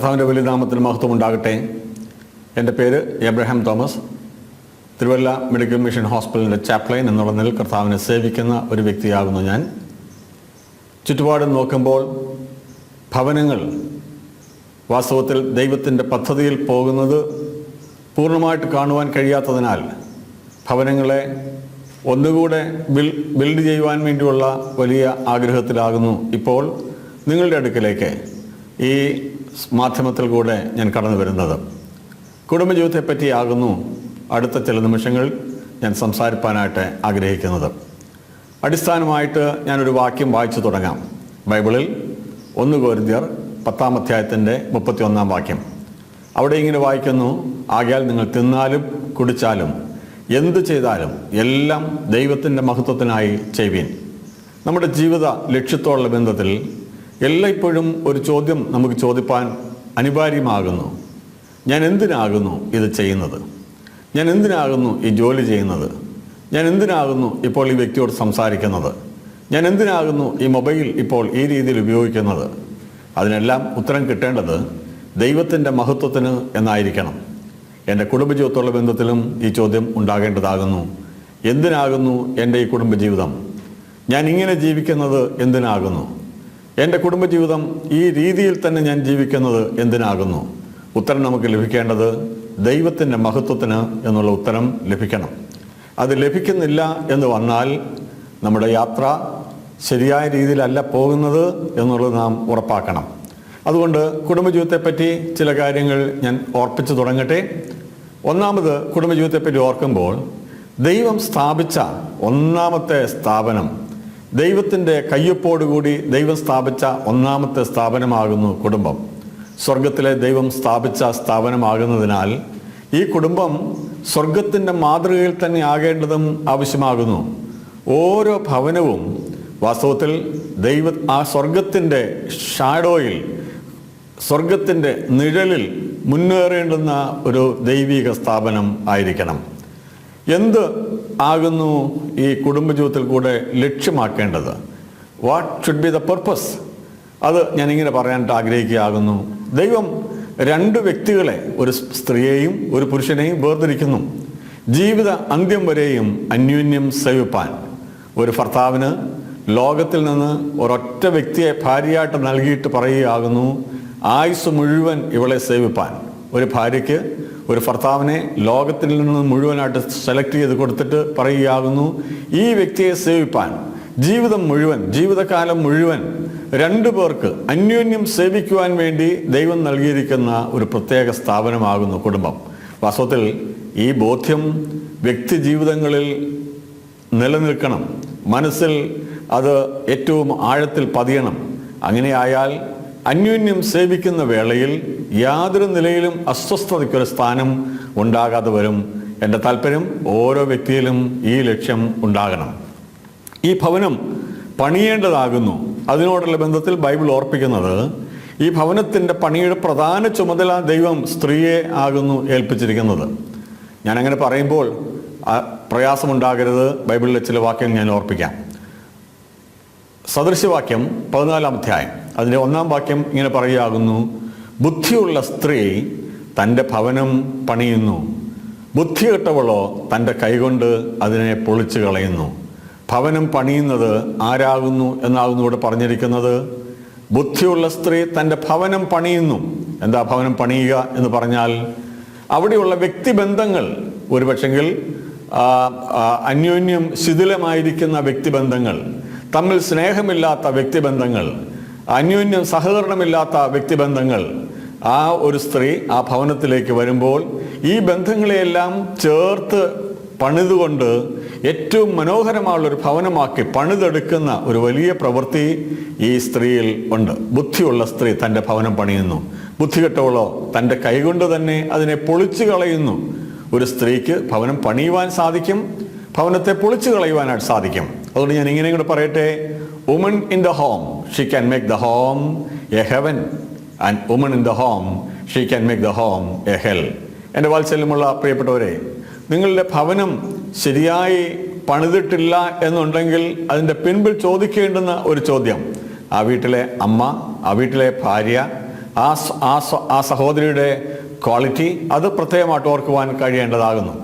കർത്താവിൻ്റെ വലിയ നാമത്തിന് മഹത്വം ഉണ്ടാകട്ടെ. എൻ്റെ പേര് Abraham Thomas. Thiruvalla medical mission ഹോസ്പിറ്റലിൻ്റെ ചാപ്ലൈൻ എന്നുള്ള നിലയിൽ കർത്താവിനെ സേവിക്കുന്ന ഒരു വ്യക്തിയാകുന്നു ഞാൻ. ചുറ്റുപാടും നോക്കുമ്പോൾ ഭവനങ്ങൾ വാസ്തവത്തിൽ ദൈവത്തിൻ്റെ പദ്ധതിയിൽ പോകുന്നത് പൂർണ്ണമായിട്ട് കാണുവാൻ കഴിയാത്തതിനാൽ ഭവനങ്ങളെ ഒന്നുകൂടെ ബിൽഡ് ചെയ്യുവാൻ വേണ്ടിയുള്ള വലിയ ആഗ്രഹത്തിലാകുന്നു ഇപ്പോൾ നിങ്ങളുടെ അടുക്കലേക്ക് ഈ മാധ്യമത്തിൽ കൂടെ ഞാൻ കടന്നു വരുന്നത്. കുടുംബജീവിതത്തെപ്പറ്റിയാകുന്നു അടുത്ത ചില നിമിഷങ്ങളിൽ ഞാൻ സംസാരിപ്പാനായിട്ട് ആഗ്രഹിക്കുന്നത്. അടിസ്ഥാനമായിട്ട് ഞാനൊരു വാക്യം വായിച്ചു തുടങ്ങാം. ബൈബിളിൽ 1 കൊരിന്ത്യർ 10-ാം അധ്യായത്തിൻ്റെ 31-ാം വാക്യം. അവിടെ ഇങ്ങനെ വായിക്കുന്നു: ആകയാൽ നിങ്ങൾ തിന്നാലും കുടിച്ചാലും എന്ത് ചെയ്താലും എല്ലാം ദൈവത്തിൻ്റെ മഹത്വത്തിനായി ചെയ്യുവിൻ. നമ്മുടെ ജീവിത ലക്ഷ്യത്തോടുള്ള ബന്ധത്തിൽ എല്ലായ്പ്പോഴും ഒരു ചോദ്യം നമുക്ക് ചോദിപ്പാൻ അനിവാര്യമാകുന്നു. ഞാൻ എന്തിനാകുന്നു ഇത് ചെയ്യുന്നത്? ഞാൻ എന്തിനാകുന്നു ഈ ജോലി ചെയ്യുന്നത്? ഞാൻ എന്തിനാകുന്നു ഇപ്പോൾ ഈ വ്യക്തിയോട് സംസാരിക്കുന്നത്? ഞാൻ എന്തിനാകുന്നു ഈ മൊബൈൽ ഇപ്പോൾ ഈ രീതിയിൽ ഉപയോഗിക്കുന്നത്? അതിനെല്ലാം ഉത്തരം കിട്ടേണ്ടത് ദൈവത്തിൻ്റെ മഹത്വത്തിന് എന്നായിരിക്കണം. എൻ്റെ കുടുംബജീവിതത്തോടുള്ള ബന്ധത്തിലും ഈ ചോദ്യം ഉണ്ടാകേണ്ടതാകുന്നു. എന്തിനാകുന്നു എൻ്റെ ഈ കുടുംബജീവിതം? ഞാൻ ഇങ്ങനെ ജീവിക്കുന്നത് എന്തിനാകുന്നു? എൻ്റെ കുടുംബജീവിതം ഈ രീതിയിൽ തന്നെ ഞാൻ ജീവിക്കുന്നത് എന്തിനാകുന്നു? ഉത്തരം നമുക്ക് ലഭിക്കേണ്ടത് ദൈവത്തിൻ്റെ മഹത്വത്തിന് എന്നുള്ള ഉത്തരം ലഭിക്കണം. അത് ലഭിക്കുന്നില്ല എന്ന് വന്നാൽ നമ്മുടെ യാത്ര ശരിയായ രീതിയിലല്ല പോകുന്നത് എന്നുള്ളത് നാം ഉറപ്പാക്കണം. അതുകൊണ്ട് കുടുംബജീവിതത്തെപ്പറ്റി ചില കാര്യങ്ങൾ ഞാൻ ഓർപ്പിച്ചു തുടങ്ങട്ടെ. ഒന്നാമത്, കുടുംബജീവിതത്തെപ്പറ്റി ഓർക്കുമ്പോൾ ദൈവം സ്ഥാപിച്ച ഒന്നാമത്തെ സ്ഥാപനം, ദൈവത്തിൻ്റെ കയ്യൊപ്പോടുകൂടി ദൈവം സ്ഥാപിച്ച ഒന്നാമത്തെ സ്ഥാപനമാകുന്നു കുടുംബം. സ്വർഗത്തിലെ ദൈവം സ്ഥാപിച്ച സ്ഥാപനമാകുന്നതിനാൽ ഈ കുടുംബം സ്വർഗത്തിൻ്റെ മാതൃകയിൽ തന്നെ ആകേണ്ടതും ആവശ്യമാകുന്നു. ഓരോ ഭവനവും വാസ്തവത്തിൽ ആ സ്വർഗത്തിൻ്റെ ഷാഡോയിൽ, സ്വർഗത്തിൻ്റെ നിഴലിൽ മുന്നേറേണ്ടുന്ന ഒരു ദൈവിക സ്ഥാപനം ആയിരിക്കണം. എന്ത് ആകുന്നു ഈ കുടുംബജീവിതത്തിൽ കൂടെ ലക്ഷ്യമാക്കേണ്ടത്? What should be the purpose? അത് ഞാനിങ്ങനെ പറയാനായിട്ട് ആഗ്രഹിക്കുകയാകുന്നു. ദൈവം 2 വ്യക്തികളെ, ഒരു സ്ത്രീയെയും ഒരു പുരുഷനെയും വേർതിരിക്കുന്നു. ജീവിത അന്ത്യം വരെയും അന്യോന്യം സേവിപ്പാൻ. ഒരു ഭർത്താവിന് ലോകത്തിൽ നിന്ന് ഒരൊറ്റ വ്യക്തിയെ ഭാര്യയായിട്ട് നൽകിയിട്ട് പറയുകയാകുന്നു, ആയുസ് മുഴുവൻ ഇവളെ സേവിപ്പാൻ. ഒരു ഭാര്യയ്ക്ക് ഒരു ഭർത്താവിനെ ലോകത്തിൽ നിന്ന് മുഴുവനായിട്ട് സെലക്ട് ചെയ്ത് കൊടുത്തിട്ട് പറയുകയാകുന്നു, ഈ വ്യക്തിയെ സേവിപ്പാൻ ജീവിതം മുഴുവൻ, ജീവിതകാലം മുഴുവൻ 2 പേർക്ക് അന്യോന്യം സേവിക്കുവാൻ വേണ്ടി ദൈവം നൽകിയിരിക്കുന്ന ഒരു പ്രത്യേക സ്ഥാപനമാകുന്നു കുടുംബം. വാസ്തവത്തിൽ ഈ ബോധ്യം വ്യക്തി ജീവിതങ്ങളിൽ നിലനിൽക്കണം. മനസ്സിൽ അത് ഏറ്റവും ആഴത്തിൽ പതിയണം. അങ്ങനെയായാൽ അന്യോന്യം സേവിക്കുന്ന വേളയിൽ യാതൊരു നിലയിലും അസ്വസ്ഥതയ്ക്കൊരു സ്ഥാനം ഉണ്ടാകാതെ വരും. എൻ്റെ താല്പര്യം ഓരോ വ്യക്തിയിലും ഈ ലക്ഷ്യം ഉണ്ടാകണം. ഈ ഭവനം പണിയേണ്ടതാകുന്നു. അതിനോടുള്ള ബന്ധത്തിൽ ബൈബിൾ ഓർപ്പിക്കുന്നത്, ഈ ഭവനത്തിൻ്റെ പണിയുടെ പ്രധാന ചുമതല ദൈവം സ്ത്രീയെ ആകുന്നു ഏൽപ്പിച്ചിരിക്കുന്നത്. ഞാനങ്ങനെ പറയുമ്പോൾ പ്രയാസമുണ്ടാകരുത്. ബൈബിളിലെ ചില വാക്യം ഞാൻ ഓർപ്പിക്കാം. സദൃശ്യവാക്യം 14-ാം അധ്യായം അതിൻ്റെ 1-ാം വാക്യം ഇങ്ങനെ പറയുകയാകുന്നു: ബുദ്ധിയുള്ള സ്ത്രീ തൻ്റെ ഭവനം പണിയുന്നു, ബുദ്ധികെട്ടവളോ തൻ്റെ കൈകൊണ്ട് അതിനെ പൊളിച്ചു കളയുന്നു. ഭവനം പണിയുന്നത് ആരാകുന്നു എന്നാകുന്നു ഇവിടെ പറഞ്ഞിരിക്കുന്നത്. ബുദ്ധിയുള്ള സ്ത്രീ തൻ്റെ ഭവനം പണിയുന്നു. എന്താ ഭവനം പണിയുക എന്ന് പറഞ്ഞാൽ? അവിടെയുള്ള വ്യക്തിബന്ധങ്ങൾ, ഒരുപക്ഷെങ്കിൽ അന്യോന്യം ശിഥിലമായിരിക്കുന്ന വ്യക്തിബന്ധങ്ങൾ, തമ്മിൽ സ്നേഹമില്ലാത്ത വ്യക്തിബന്ധങ്ങൾ, അന്യോന്യം സഹകരണമില്ലാത്ത വ്യക്തിബന്ധങ്ങൾ, ആ ഒരു സ്ത്രീ ആ ഭവനത്തിലേക്ക് വരുമ്പോൾ ഈ ബന്ധങ്ങളെയെല്ലാം ചേർത്ത് പണിതുകൊണ്ട് ഏറ്റവും മനോഹരമായുള്ളൊരു ഭവനമാക്കി പണിതെടുക്കുന്ന ഒരു വലിയ പ്രവൃത്തി ഈ സ്ത്രീയിൽ ഉണ്ട്. ബുദ്ധിയുള്ള സ്ത്രീ തൻ്റെ ഭവനം പണിയുന്നു, ബുദ്ധികെട്ടവളോ തൻ്റെ കൈകൊണ്ട് തന്നെ അതിനെ പൊളിച്ചു കളയുന്നു. ഒരു സ്ത്രീക്ക് ഭവനം പണിയുവാൻ സാധിക്കും, ഭവനത്തെ പൊളിച്ചു കളയുവാനായിട്ട് സാധിക്കും. അതുകൊണ്ട് ഞാൻ ഇങ്ങനെ കൂടെ പറയട്ടെ: woman in the home, she can make the home a heaven, and woman in the home she can make the home a hell. എൻ്റെ വാത്സല്യമുള്ള പ്രിയപ്പെട്ടവരെ, നിങ്ങളുടെ ഭവനം ശരിയായി പണിതിട്ടില്ല എന്നുണ്ടെങ്കിൽ അതിൻ്റെ പിൻപിൽ ചോദിക്കേണ്ടുന്ന ഒരു ചോദ്യം, ആ വീട്ടിലെ അമ്മ, ആ വീട്ടിലെ ഭാര്യ, ആ ആ സഹോദരിയുടെ ക്വാളിറ്റി അത് പ്രത്യേകമായിട്ട് ഓർക്കുവാൻ കഴിയേണ്ടതാകുന്നു.